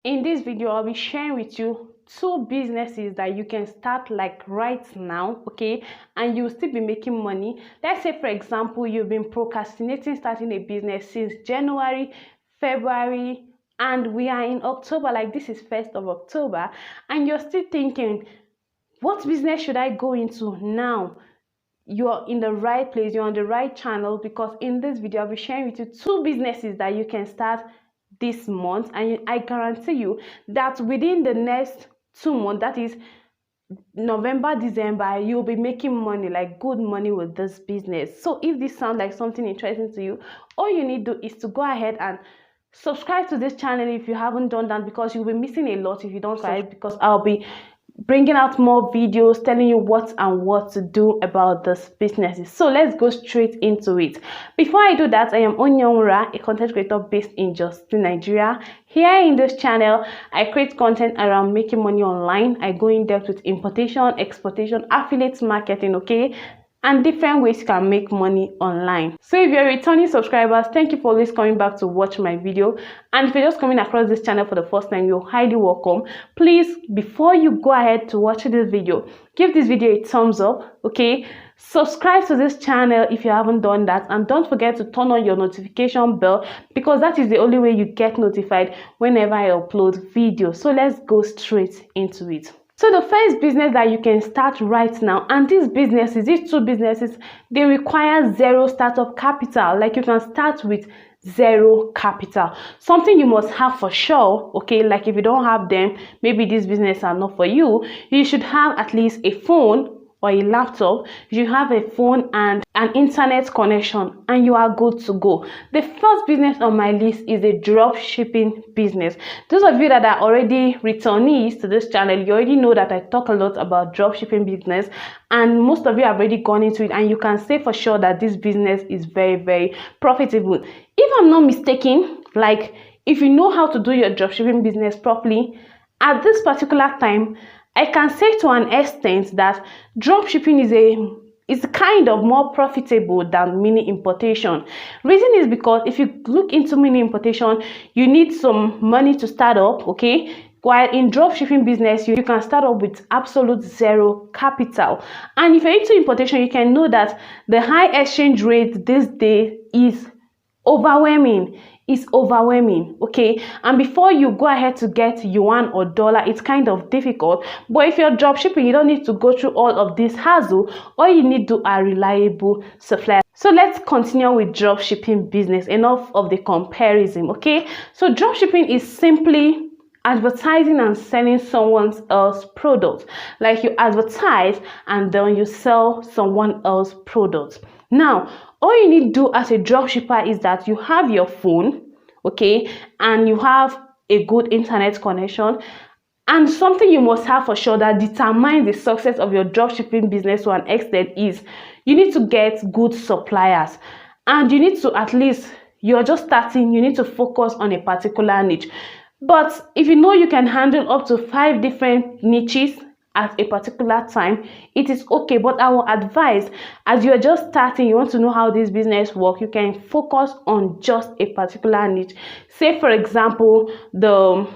In this video, I'll be sharing with you two businesses that you can start like right now, okay, and you'll still be making money. Let's say, for example, you've been procrastinating starting a business since January, February, and we are in October, like this is 1st of October, and you're still thinking, what business should I go into now? You're in the right place, you're on the right channel, because in this video I'll be sharing with you two businesses that you can start this month, and I guarantee you that within the next 2 months, that is November, December, you'll be making money, like good money with this business. So if this sounds like something interesting to you, all you need to do is to go ahead and subscribe to this channel if you haven't done that, because you'll be missing a lot if you don't subscribe, because I'll be bringing out more videos telling you what to do about this businesses. So let's go straight into it. Before I do that, I am Onyonwura, a content creator based in Justin, Nigeria. Here in this channel, I create content around making money online. I go in depth with importation, exportation, affiliate marketing, okay, and different ways you can make money online. So if you're returning subscribers, thank you for always coming back to watch my video. And if you're just coming across this channel for the first time, you're highly welcome. Please, before you go ahead to watch this video, give this video a thumbs up, okay? Subscribe to this channel if you haven't done that, and don't forget to turn on your notification bell, because that is the only way you get notified whenever I upload videos. So let's go straight into it. So the first business that you can start right now, and these two businesses, they require zero startup capital. Like you can start with zero capital, something you must have for sure, okay? Like if you don't have them, maybe these businesses are not for you. You should have at least a phone or a laptop. You have a phone and an internet connection, and you are good to go. The first business on my list is a drop shipping business. Those of you that are already returnees to this channel, you already know that I talk a lot about drop shipping business, and most of you have already gone into it, and you can say for sure that this business is very, very profitable. If I'm not mistaken, like if you know how to do your drop shipping business properly, at this particular time, I can say to an extent that dropshipping is kind of more profitable than mini importation. Reason is because if you look into mini importation, you need some money to start up, okay? While in dropshipping business, you can start up with absolute zero capital. And if you're into importation, you can know that the high exchange rate these days is overwhelming. Is overwhelming, okay? And before you go ahead to get yuan or dollar, it's kind of difficult. But if you're drop shipping, you don't need to go through all of this hassle. All you need to are reliable suppliers. So let's continue with drop shipping business. Enough of the comparison, okay? So drop shipping is simply advertising and selling someone else's product. Like you advertise and then you sell someone else's product. Now, all you need to do as a dropshipper is that you have your phone, okay, and you have a good internet connection. And something you must have for sure that determines the success of your dropshipping business to an extent is you need to get good suppliers. And you need to, at least, you're just starting, you need to focus on a particular niche. But if you know you can handle up to 5 different niches at a particular time, it is okay. But I will advise, as you're just starting, you want to know how this business works, you can focus on just a particular niche. Say for example, the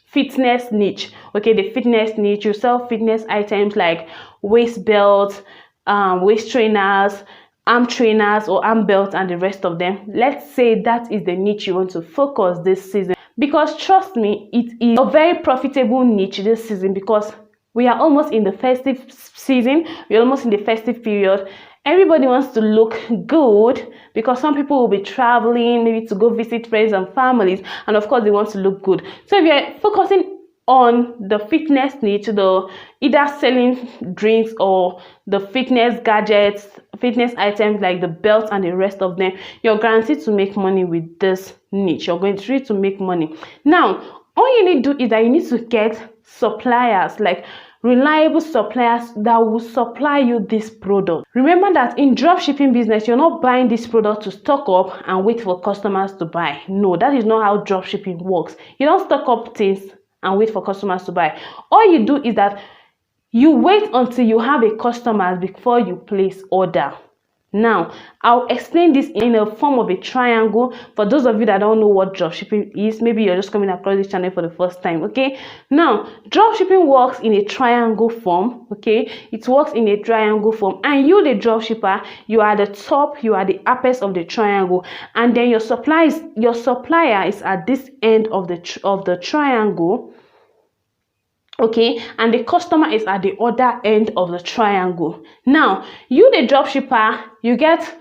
fitness niche, okay? The fitness niche, you sell fitness items like waist belts, waist trainers, arm trainers or arm belts, and the rest of them. Let's say that is the niche you want to focus this season, because trust me, it is a very profitable niche this season, because we are almost in the festive season. We're almost in the festive period. Everybody wants to look good, because some people will be traveling, maybe to go visit friends and families, and of course they want to look good. So if you're focusing on the fitness niche, either selling drinks or the fitness gadgets, fitness items like the belts and the rest of them, you're guaranteed to make money with this niche. You're going to make money. Now, all you need to do is that you need to get suppliers, like reliable suppliers that will supply you this product. Remember that in dropshipping business, you're not buying this product to stock up and wait for customers to buy. No, that is not how dropshipping works. You don't stock up things and wait for customers to buy. All you do is that you wait until you have a customer before you place order. Now, I'll explain this in a form of a triangle for those of you that don't know what dropshipping is. Maybe you're just coming across this channel for the first time, okay? Now, dropshipping works in a triangle form, okay? It works in a triangle form, and you, the dropshipper, you are the top, you are the apex of the triangle, and then your supplier is at this end of the triangle. Okay, and the customer is at the other end of the triangle. Now, you, the dropshipper, you get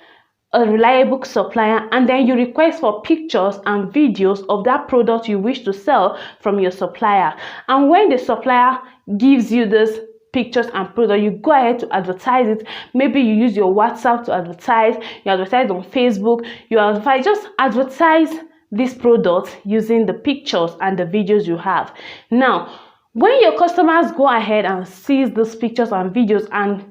a reliable supplier, and then you request for pictures and videos of that product you wish to sell from your supplier. And when the supplier gives you this pictures and product, you go ahead to advertise it. Maybe you use your WhatsApp to advertise, you advertise on Facebook, just advertise this product using the pictures and the videos you have. Now, when your customers go ahead and sees these pictures and videos and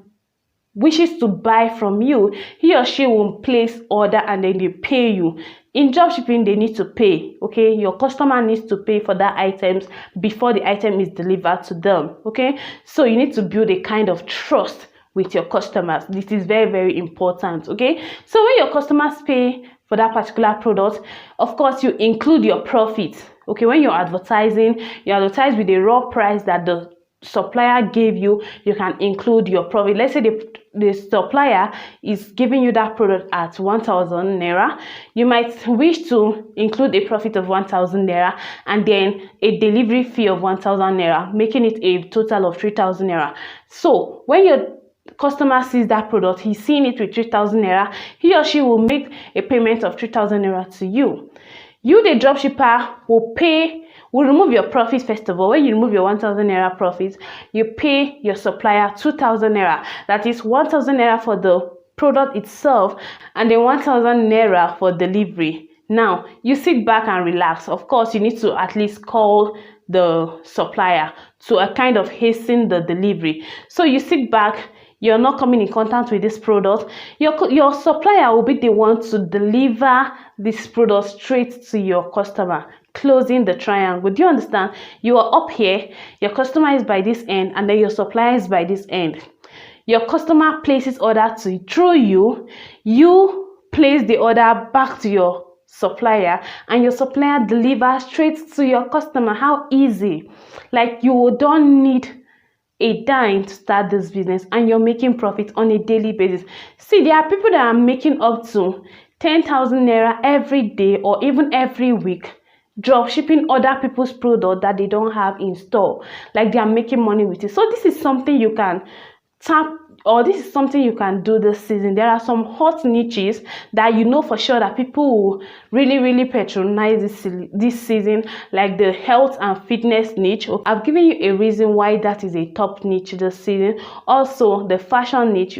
wishes to buy from you, he or she will place order and then they pay you. In dropshipping, they need to pay, okay? Your customer needs to pay for that items before the item is delivered to them, okay? So you need to build a kind of trust with your customers. This is very, very important, okay? So when your customers pay for that particular product, of course, you include your profit. Okay, when you're advertising, you advertise with the raw price that the supplier gave you. You can include your profit. Let's say the supplier is giving you that product at 1,000 naira. You might wish to include a profit of 1,000 naira and then a delivery fee of 1,000 naira, making it a total of 3,000 naira. So when your customer sees that product, he's seeing it with 3,000 naira, he or she will make a payment of 3,000 naira to you. You, the dropshipper, will remove your profit first of all. When you remove your 1,000 naira profit, you pay your supplier 2,000 naira. That is 1,000 naira for the product itself and then 1,000 naira for delivery. Now, you sit back and relax. Of course, you need to at least call the supplier to kind of hasten the delivery. So you sit back. You're not coming in contact with this product. Your supplier will be the one to deliver this product straight to your customer, closing the triangle. Do you understand? You are up here, your customer is by this end, and then your supplier is by this end. Your customer places order through you. You place the order back to your supplier, and your supplier delivers straight to your customer. How easy! Like, you don't need a dime to start this business, and you're making profit on a daily basis. See, there are people that are making up to 10,000 naira every day or even every week, drop shipping other people's product that they don't have in store. Like, they are making money with it. So this is something you can tap, or this is something you can do this season. There are some hot niches that you know for sure that people will really patronize this season, like the health and fitness niche. I've given you a reason why that is a top niche this season. Also, the fashion niche.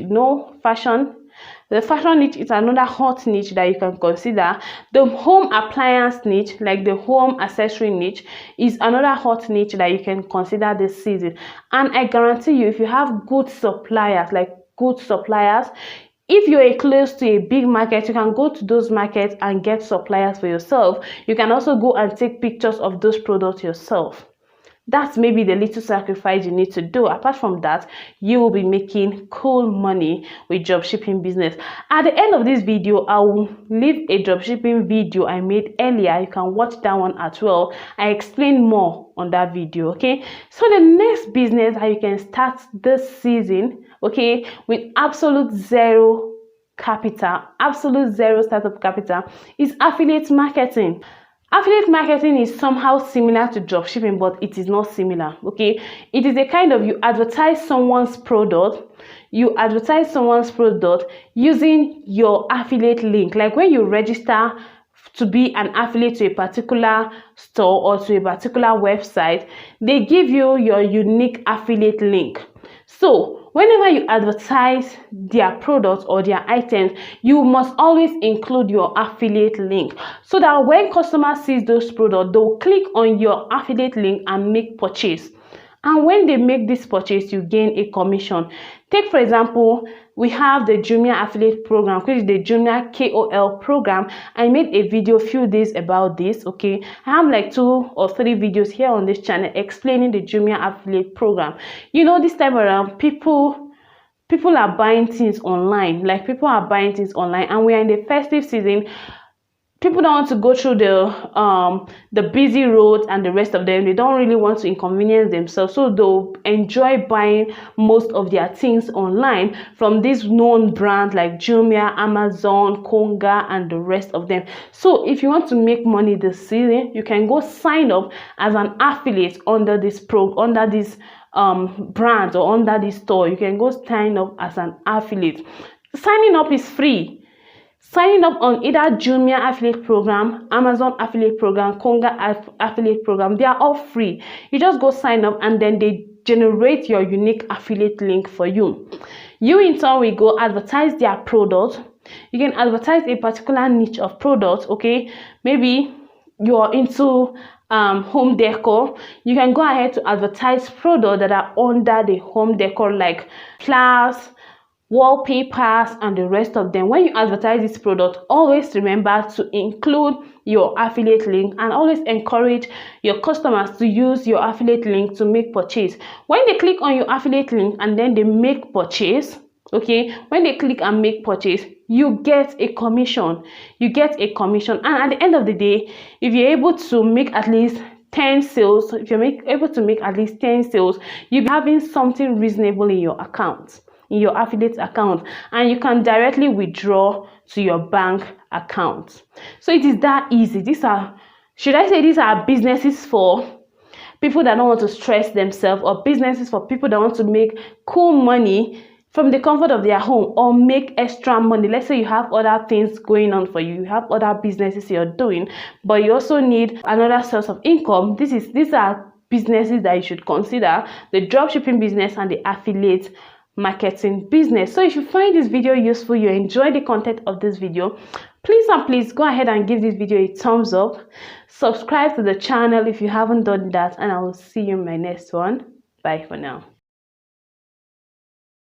The fashion niche is another hot niche that you can consider. The home appliance niche, like the home accessory niche, is another hot niche that you can consider this season. And I guarantee you, if you have good suppliers, if you're close to a big market, you can go to those markets and get suppliers for yourself. You can also go and take pictures of those products yourself. That's maybe the little sacrifice you need to do. Apart from that, you will be making cool money with dropshipping business. At the end of this video, I will leave a dropshipping video I made earlier. You can watch that one as well. I explain more on that video, okay? So the next business that you can start this season, okay, with absolute zero startup capital, is affiliate marketing. Affiliate marketing is somehow similar to dropshipping, but it is not similar, okay? It is a kind of, you advertise someone's product using your affiliate link. Like when you register to be an affiliate to a particular store or to a particular website, they give you your unique affiliate link. So whenever you advertise their products or their items, you must always include your affiliate link, so that when customers see those products, they'll click on your affiliate link and make purchase. And when they make this purchase, you gain a commission. Take, for example, we have the Jumia affiliate program, which is the Jumia KOL program. I made a video a few days about this, okay? I have like 2 or 3 videos here on this channel explaining the Jumia affiliate program. You know, this time around, people people are buying things online. Like, people are buying things online, and we are in the festive season. People don't want to go through the busy roads and the rest of them. They don't really want to inconvenience themselves, so they'll enjoy buying most of their things online from these known brands like Jumia, Amazon, Konga, and the rest of them. So if you want to make money this season, you can go sign up as an affiliate under this brand or under this store. You can go sign up as an affiliate. Signing up is free. Signing up on either Jumia affiliate program, Amazon affiliate program, Konga affiliate program, they are all free. You just go sign up, and then they generate your unique affiliate link for you. You in turn will go advertise their product. You can advertise a particular niche of product. Okay, maybe you're into home decor. You can go ahead to advertise products that are under the home decor, like flowers, wallpapers, and the rest of them. When you advertise this product, always remember to include your affiliate link, and always encourage your customers to use your affiliate link to make purchase. When they click on your affiliate link and then they make purchase, okay, when they click and make purchase, you get a commission. And at the end of the day, if you're able to make at least 10 sales, you'll be having something reasonable in your account, in your affiliate account, and you can directly withdraw to your bank account. So it is that easy. These are businesses for people that don't want to stress themselves, or businesses for people that want to make cool money from the comfort of their home, or make extra money. Let's say you have other things going on for you. You have other businesses you're doing, but you also need another source of income. These are businesses that you should consider: the dropshipping business and the affiliate marketing business. So if you find this video useful, you enjoy the content of this video, please go ahead and give this video a thumbs up. Subscribe to the channel if you haven't done that, and I will see you in my next one. Bye for now.